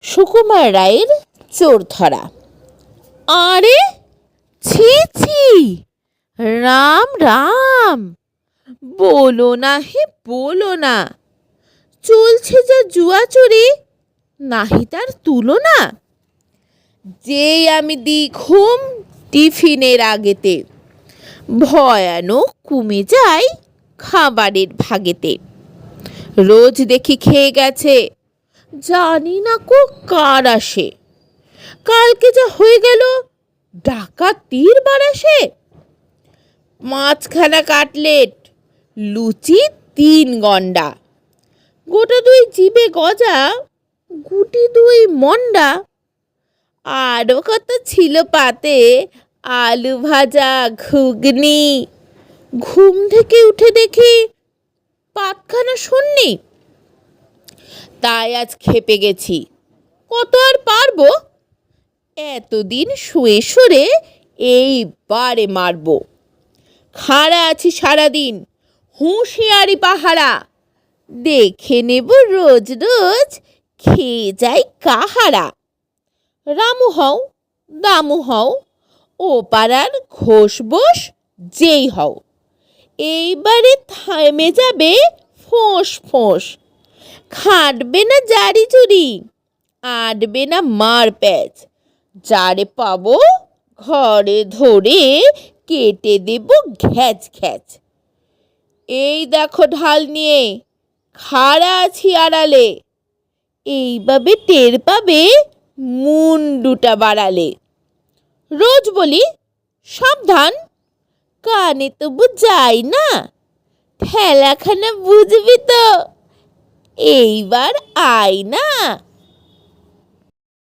সুকুমার রায়ের চোর ধরা। আরে ছি ছি, রাম রাম, বলো না হে বলো না, চলছে যা জুয়া চুরি, নাহি তার তুলনা। যেই আমি দিই ঘুম টিফিনের আগেতে, ভয়ানক কমে যায় খাবারের ভাগেতে। রোজ দেখি খেয়ে গেছে, জানি না কো কার আসে, কালকে যা হয়ে গেল ডাকাতির বারাসে। 5খানা কাটলেট, লুচি 3 গন্ডা, গোটা 2 জিবে গজা, গুটি 2 মন্ডা। আরও কত ছিল পাতে, আলু ভাজা, ঘুগনি। ঘুম থেকে উঠে দেখি পাতখানা শূন্যি। তাই আজ খেপে গেছি, কত আর পারবো, এতদিন শুয়ে সরে এইবারে মারবো। খাড়া আছি সারাদিন, হুঁশিয়ারি পাহারা, দেখে নেব রোজ রোজ খেয়ে যাই কাহারা। রামু হও দামু হও, ও পাড়ার ঘোষ বোস যেই হও, এইবারে থামে যাবে ফোঁস ফোঁস। খাটবে না জারি চুরি, আটবে না মার প্যাচ, যারে পাবো ঘরে ধরে কেটে দেব ঘ্যাচ ঘ্যাচ। এই দেখো ঢাল নিয়ে খাড়া আছি আড়ালে, এইভাবে টের পাবে মুন্ডুটা বাড়ালে। রোজ বলি সাবধান, কানে তবু যায় না, ঠেলাখানা বুঝবি তো, এইবার আয় না।